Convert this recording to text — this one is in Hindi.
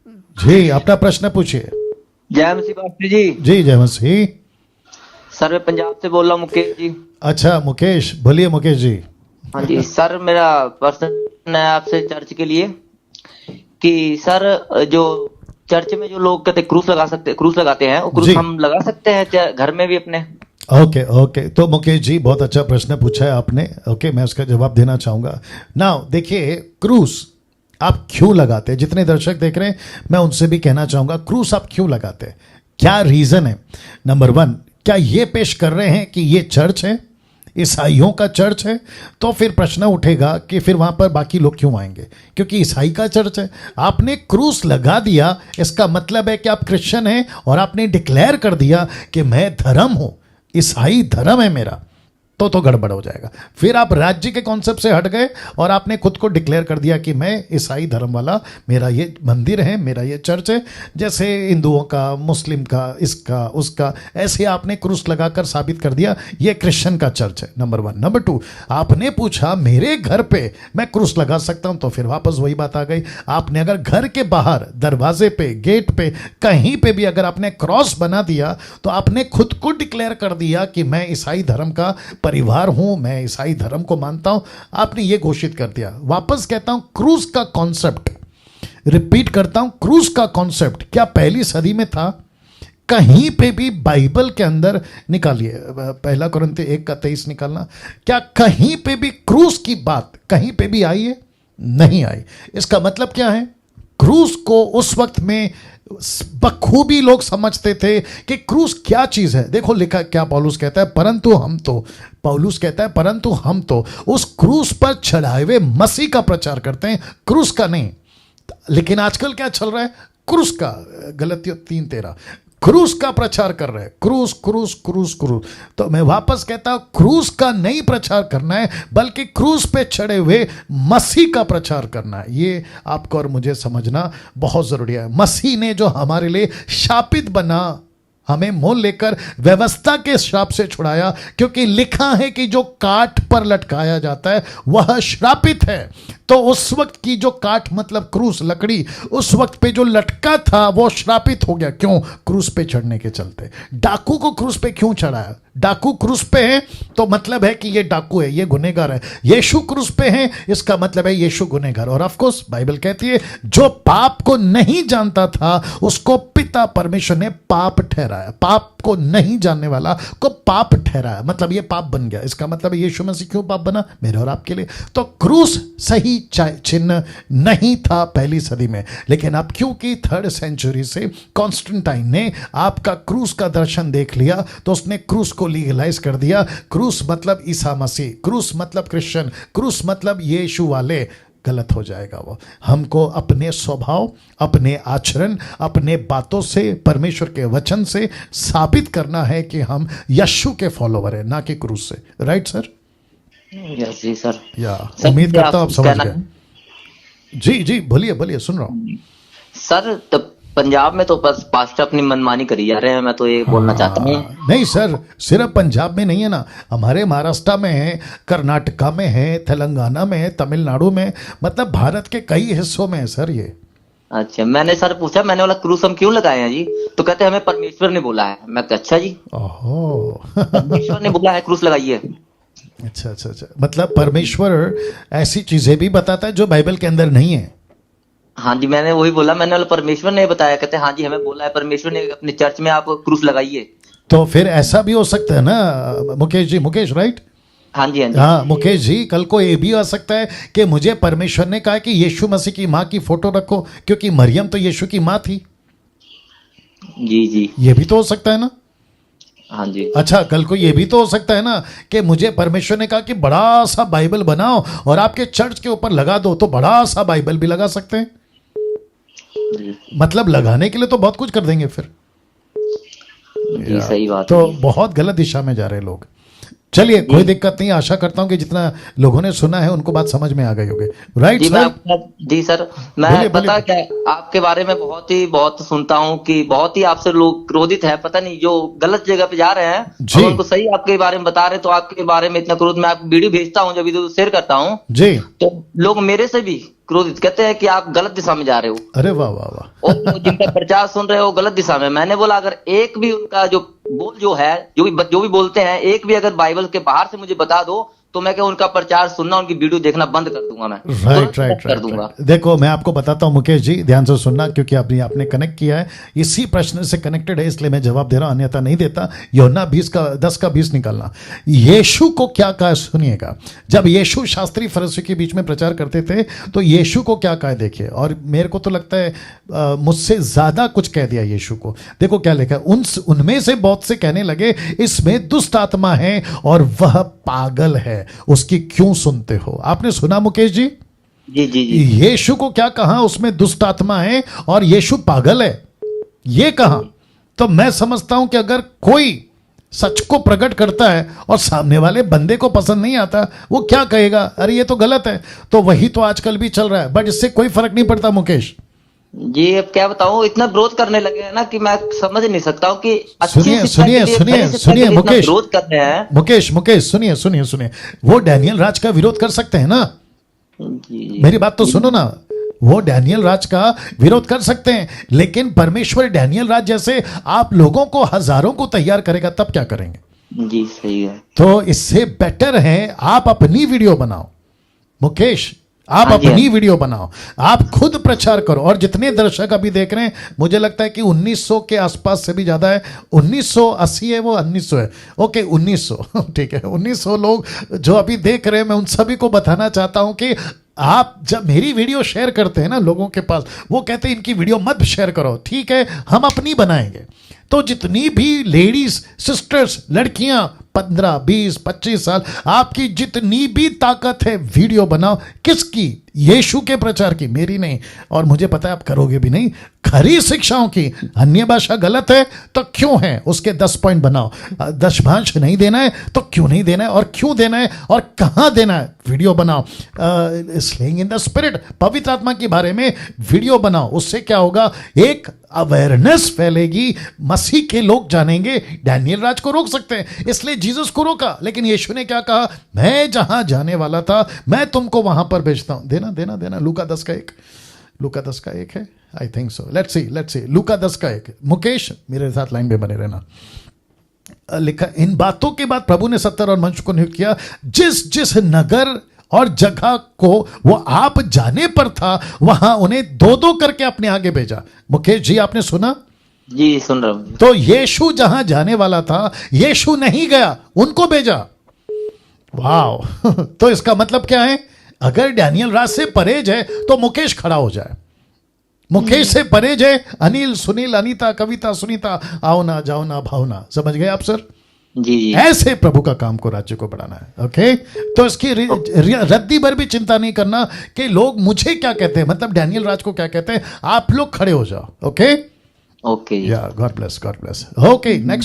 जी, अपना प्रश्न पूछिए। जय मसीह पास्टर जी। जी जय मसीह। सर मैं पंजाब से बोल रहा हूँ, मुकेश जी। अच्छा मुकेश, बोलिए मुकेश जी। हाँ जी सर, मेरा प्रश्न है आपसे चर्च के लिए कि सर जो चर्च में जो लोग कहते क्रूस लगाते हैं, वो क्रूस जी हम लगा सकते हैं घर में भी अपने? ओके ओके, तो मुकेश जी बहुत अच्छा प्रश्न पूछा है आपने। ओके, मैं उसका जवाब देना चाहूँगा। नाउ देखिए, क्रूस आप क्यों लगाते हैं? जितने दर्शक देख रहे हैं मैं उनसे भी कहना चाहूँगा, क्रूस आप क्यों लगाते हैं, क्या रीज़न है? नंबर वन, क्या ये पेश कर रहे हैं कि ये चर्च है, ईसाइयों का चर्च है? तो फिर प्रश्न उठेगा कि फिर वहाँ पर बाकी लोग क्यों आएंगे, क्योंकि ईसाई का चर्च है। आपने क्रूस लगा दिया, इसका मतलब है कि आप क्रिश्चियन हैं और आपने डिक्लेयर कर दिया कि मैं धर्म हूँ, ईसाई धर्म है मेरा, तो गड़बड़ हो जाएगा। फिर आप राज्य के कॉन्सेप्ट से हट गए और आपने खुद को डिक्लेयर कर दिया कि मैं ईसाई धर्म वाला, मेरा ये मंदिर है, मेरा ये चर्च है। जैसे हिंदुओं का, मुस्लिम का, इसका उसका, ऐसे आपने क्रूस लगाकर साबित कर दिया ये क्रिश्चियन का चर्च है। Number one. नंबर टू, आपने पूछा मेरे घर पे मैं क्रूस लगा सकता हूं, तो फिर वापस वही बात आ गई। आपने अगर घर के बाहर दरवाजे पे, गेट पे, कहीं पे भी अगर आपने क्रॉस बना दिया तो आपने खुद को डिक्लेयर कर दिया कि मैं ईसाई धर्म का परिवार हूं, मैं ईसाई धर्म को मानता हूं। आपने ये घोषित कर दिया। वापस कहता हूं, क्रूस का कॉन्सेप्ट, रिपीट करता हूं, क्रूस का कॉन्सेप्ट क्या पहली सदी में था? कहीं पे भी बाइबल के अंदर निकालिए, पहला कुरिन्थियों 1:23 निकालना, क्या कहीं पे भी क्रूस की बात कहीं पे भी आई है? नहीं आई। इसका मतलब क्या है? क्रूस को उस वक्त में बखूबी लोग समझते थे कि क्रूस क्या चीज है। देखो लिखा क्या पौलुस कहता है, पौलुस कहता है परंतु हम तो उस क्रूस पर चढ़ाए हुए मसीह का प्रचार करते हैं, क्रूस का नहीं। लेकिन आजकल क्या चल रहा है? क्रूस का, गलतियों 3:13, क्रूस का प्रचार कर रहे हैं। क्रूस क्रूस क्रूस क्रूस। तो मैं वापस कहता हूं, क्रूस का नहीं प्रचार करना है, बल्कि क्रूस पे चढ़े हुए मसीह का प्रचार करना है। ये आपको और मुझे समझना बहुत जरूरी है। मसीह ने जो हमारे लिए शापित बना, हमें मोल लेकर व्यवस्था के श्राप से छुड़ाया, क्योंकि लिखा है कि जो काठ पर लटकाया जाता है वह श्रापित है। तो उस वक्त की जो काठ मतलब क्रूस, लकड़ी, उस वक्त पे जो लटका था वो श्रापित हो गया। क्यों? क्रूस पे चढ़ने के चलते। डाकू को क्रूस पे क्यों चढ़ाया? डाकू क्रूस पे है तो मतलब है कि ये डाकू है, ये गुनहगार है। यीशु क्रूस पे है, इसका मतलब है यीशु गुनहगार। और ऑफ कोर्स बाइबल कहती है जो पाप को नहीं जानता था उसको पिता परमेश्वर ने पाप ठहराया। पाप को नहीं जानने वाला को पाप ठहराया, मतलब ये पाप बन गया। इसका मतलब है यीशु मसीह क्यों पाप बना? मेरे और आपके लिए। तो क्रूस सही चिन्ह नहीं था पहली सदी में, लेकिन अब क्योंकि 3rd सेंचुरी से कॉन्स्टेंटाइन ने आपका क्रूस का दर्शन देख लिया तो उसने क्रूस को लीगलाइज कर दिया। क्रूस मतलब ईसा मसीह, क्रूस मतलब क्रिश्चियन, क्रूस मतलब यीशु वाले। गलत हो जाएगा वो। हमको अपने स्वभाव, अपने आचरण, अपने बातों से, परमेश्वर के वचन से साबित करना है कि हम यीशु के फॉलोवर हैं, ना कि क्रूस से। Right sir? यस जी सर। या उम्मीद करता हूं आप समझ गए। जी जी, बोलिए बोलिए, सुन रहा हूं सर। तो पंजाब में तो बस पास्टर अपनी मनमानी करी जा रहे हैं, मैं तो ये बोलना चाहता हूँ। नहीं सर, सिर्फ पंजाब में नहीं है ना, हमारे महाराष्ट्र में है, कर्नाटका में है, तेलंगाना में है, तमिलनाडु में, मतलब भारत के कई हिस्सों में है सर ये। अच्छा, मैंने सर पूछा, मैंने बोला क्रूस हम क्यों लगाए हैं जी? तो कहते हैं हमें परमेश्वर ने बोला है। मैं अच्छा जी, ओहो परमेश्वर ने बोला है क्रूस लगाइए। अच्छा अच्छा अच्छा, मतलब परमेश्वर ऐसी चीजें भी बताता है जो बाइबल के अंदर नहीं है। हाँ जी, मैंने वही बोला, मैंने बोला परमेश्वर ने बताया। कहते हैं हाँ जी हमें बोला है परमेश्वर ने, अपने चर्च में आप क्रूस लगाइए। तो फिर ऐसा भी हो सकता है ना मुकेश जी, मुकेश राइट? हाँ जी हाँ जी। हाँ मुकेश जी, कल को ये भी हो सकता है कि मुझे परमेश्वर ने कहा कि यीशु मसीह की माँ की फोटो रखो, क्योंकि मरियम तो यीशु की माँ थी। जी जी, ये भी तो हो सकता है ना? हाँ जी। अच्छा, कल को ये भी तो हो सकता है ना कि मुझे परमेश्वर ने कहा कि बड़ा सा बाइबल बनाओ और आपके चर्च के ऊपर लगा दो, तो बड़ा सा बाइबल भी लगा सकते हैं। मतलब लगाने के लिए तो बहुत कुछ कर देंगे फिर। जी सही बात तो है। बहुत गलत दिशा में जा रहे लोग। चलिए कोई दिक्कत नहीं, आशा करता हूं कि जितना लोगों ने सुना है उनको बात समझ में आ गई होगी। राइट जी सर? जी सर, मैं पता क्या आपके बारे में बहुत सुनता हूँ कि बहुत ही आपसे लोग क्रोधित है, पता नहीं जो गलत जगह पे जा रहे हैं और उनको सही आपके बारे में बता रहे, तो आपके बारे में इतना क्रोध। मैं आपको वीडियो भेजता हूँ, जब वीडियो शेयर करता हूँ जी, तो लोग मेरे से भी क्रोधित, कहते हैं कि आप गलत दिशा में जा रहे हो अरे वाह वाह वाह। और जिनका प्रचार सुन रहे हो गलत दिशा में। मैंने बोला अगर एक भी उनका जो बोल जो है जो भी बोलते हैं, एक भी अगर बाइबल के बाहर से मुझे बता दो तो मैं क्या उनका प्रचार सुनना, उनकी वीडियो देखना बंद कर दूंगा। मैं राइट कर दूंगा। देखो मैं आपको बताता हूँ मुकेश जी, ध्यान से सुनना, क्योंकि आपने कनेक्ट किया है, इसी प्रश्न से कनेक्टेड है, इसलिए मैं जवाब दे रहा हूं, अन्यथा नहीं देता। यूहन्ना 10 का 20 निकालना। यीशु को क्या कहा सुनिएगा। जब यीशु शास्त्री फरीसी के बीच में प्रचार करते थे तो यीशु को क्या कहा देखिए, और मेरे को तो लगता है मुझसे ज्यादा कुछ कह दिया यीशु को। देखो क्या लिखा, उनमें से बहुत से कहने लगे इसमें दुष्ट आत्मा है और वह पागल है, उसकी क्यों सुनते हो। आपने सुना मुकेश जी? जी जी जी। यीशु को क्या कहा, उसमें दुष्ट आत्मा है और यीशु पागल है, ये कहा। तो मैं समझता हूं कि अगर कोई सच को प्रकट करता है और सामने वाले बंदे को पसंद नहीं आता, वो क्या कहेगा, अरे ये तो गलत है। तो वही तो आजकल भी चल रहा है, बट इससे कोई फर्क नहीं पड़ता मुकेश जी। अब क्या बताऊं, इतना विरोध करने लगे हैं ना कि मैं समझ नहीं सकता हूं कि सुनिए मुकेश, विरोध कर रहे हैं। मुकेश सुनिए, वो डैनियल राज का विरोध कर सकते हैं ना। जी, मेरी बात तो सुनो ना, वो डैनियल राज का विरोध कर सकते हैं, लेकिन परमेश्वर डैनियल राज जैसे आप लोगों को हजारों को तैयार करेगा, तब क्या करेंगे। जी सही है। तो इससे बेटर है आप अपनी वीडियो बनाओ मुकेश, आप अपनी वीडियो बनाओ, आप खुद प्रचार करो। और जितने दर्शक अभी देख रहे हैं, मुझे लगता है कि 1900 के आसपास से भी ज्यादा है। 1980 है, वो 1900 है, ओके 1900 ठीक है। 1900 लोग जो अभी देख रहे हैं, मैं उन सभी को बताना चाहता हूं कि आप जब मेरी वीडियो शेयर करते हैं ना लोगों के पास, वो कहते हैं इनकी वीडियो मत शेयर करो, ठीक है हम अपनी बनाएंगे। तो जितनी भी लेडीज सिस्टर्स, लड़कियां 15, 20, 25 साल, आपकी जितनी भी ताकत है वीडियो बनाओ। किसकी? यीशु के प्रचार की, मेरी नहीं। और मुझे पता है आप करोगे भी नहीं। खरी शिक्षाओं की। अन्य भाषा गलत है तो क्यों है, उसके 10 पॉइंट बनाओ। दशभांश नहीं देना है तो क्यों नहीं देना है, और क्यों देना है और कहां देना है, वीडियो बनाओ। स्लेइंग इन द स्पिरिट, पवित्र आत्मा के बारे में वीडियो बनाओ। उससे क्या होगा, एक अवेयरनेस फैलेगी, मसीह के लोग जानेंगे। डैनियल राज को रोक सकते हैं, इसलिए जीसस को रोका, लेकिन यीशु ने क्या कहा, मैं जहां जाने वाला था मैं तुमको वहां पर भेजता हूं। देना लूका 10 का 1 है, I think so. Let's see लूका 10 का 1। मुकेश मेरे साथ लाइन में बने रहना। लिखा, इन बातों के बाद प्रभु ने 70 और मनुष्य को नियुक्त किया, जिस जिस नगर और जगह को वो आप जाने पर था वहां उन्हें 2-2 करके अपने आगे भेजा। मुकेश जी आपने सुना? जी सुन रहा हूं। तो यीशु जहां जाने वाला था, यीशु नहीं गया, उनको भेजा। वाह तो इसका मतलब क्या है, अगर डैनियल राज से परहेज है तो मुकेश खड़ा हो जाए। मुकेश से परहेज है अनिल, सुनील, अनीता, कविता, सुनीता, आओ ना जाओ ना भावना। समझ गए आप सर? जी। ऐसे प्रभु का काम को, राज्य को बढ़ाना है। ओके, तो इसकी रद्दी भर भी चिंता नहीं करना कि लोग मुझे क्या कहते हैं, मतलब डैनियल राज को क्या कहते हैं। आप लोग खड़े हो जाओ। Okay okay. या गॉड ब्लेस। Okay next.